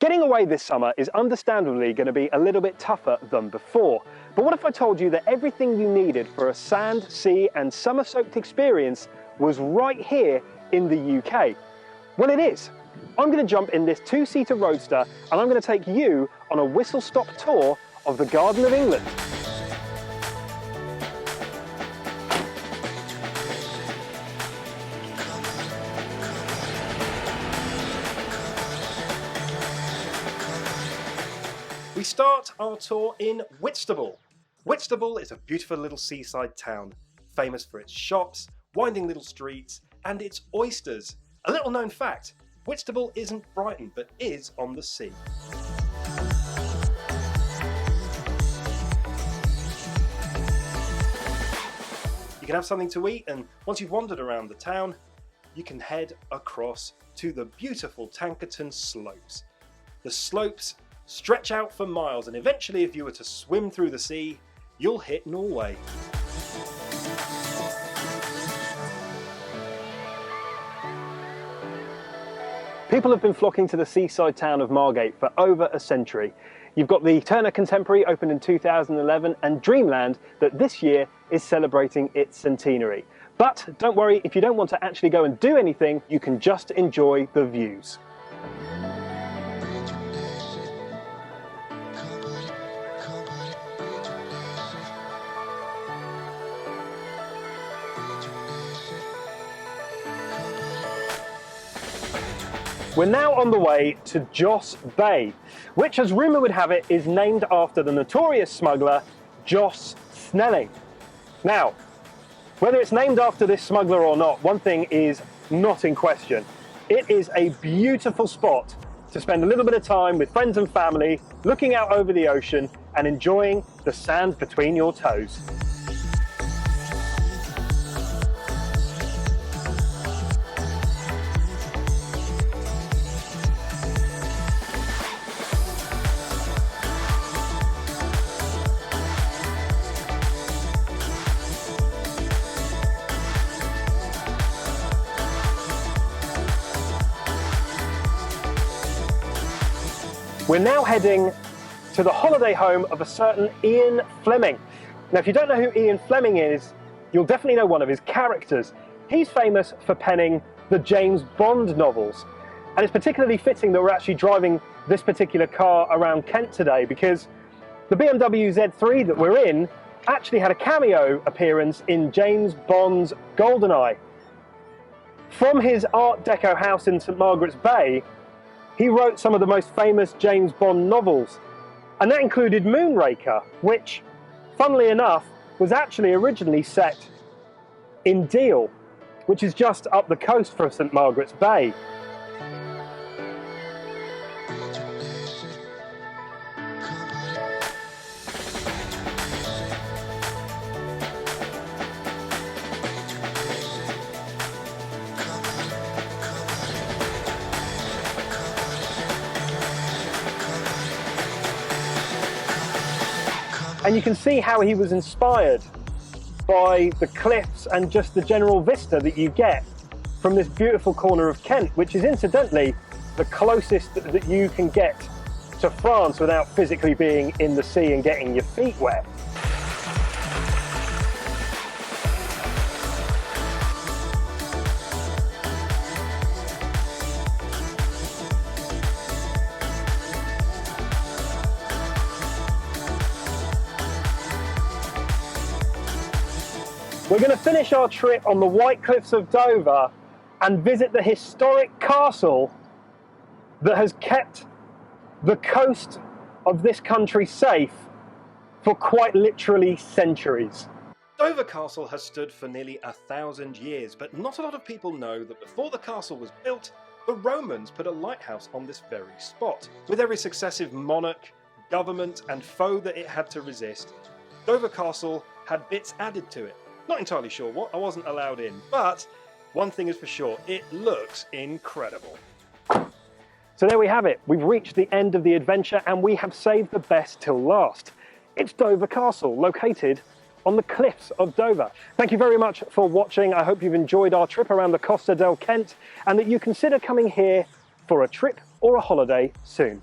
Getting away this summer is understandably going to be a little bit tougher than before. But what if I told you that everything you needed for a sand, sea and summer-soaked experience was right here in the UK? Well, it is. I'm going to jump in this two-seater roadster and I'm going to take you on a whistle-stop tour of the Garden of England. We start our tour in Whitstable. Whitstable is a beautiful little seaside town, famous for its shops, winding little streets, and its oysters. A little known fact, Whitstable isn't Brighton, but is on the sea. You can have something to eat, and once you've wandered around the town, you can head across to the beautiful Tankerton Slopes. The slopes stretch out for miles, and eventually, if you were to swim through the sea, you'll hit Norway. People have been flocking to the seaside town of Margate for over a century. You've got the Turner Contemporary, opened in 2011, and Dreamland, that this year is celebrating its centenary. But don't worry, if you don't want to actually go and do anything, you can just enjoy the views. We're now on the way to Joss Bay, which, as rumour would have it, is named after the notorious smuggler Joss Snelling. Now, whether it's named after this smuggler or not, one thing is not in question. It is a beautiful spot to spend a little bit of time with friends and family, looking out over the ocean and enjoying the sand between your toes. We're now heading to the holiday home of a certain Ian Fleming. Now, if you don't know who Ian Fleming is, you'll definitely know one of his characters. He's famous for penning the James Bond novels. And it's particularly fitting that we're actually driving this particular car around Kent today, because the BMW Z3 that we're in actually had a cameo appearance in James Bond's GoldenEye. From his Art Deco house in St Margaret's Bay, he wrote some of the most famous James Bond novels, and that included Moonraker, which, funnily enough, was actually originally set in Deal, which is just up the coast from St Margaret's Bay. And you can see how he was inspired by the cliffs and just the general vista that you get from this beautiful corner of Kent, which is incidentally the closest that you can get to France without physically being in the sea and getting your feet wet. We're going to finish our trip on the White Cliffs of Dover and visit the historic castle that has kept the coast of this country safe for quite literally centuries. Dover Castle has stood for nearly 1,000 years, but not a lot of people know that before the castle was built, the Romans put a lighthouse on this very spot. With every successive monarch, government and foe that it had to resist, Dover Castle had bits added to it. Not entirely sure what, I wasn't allowed in, but one thing is for sure, it looks incredible. So there we have it, we've reached the end of the adventure and we have saved the best till last. It's Dover Castle, located on the cliffs of Dover. Thank you very much for watching. I hope you've enjoyed our trip around the Costa Del Kent and that you consider coming here for a trip or a holiday soon.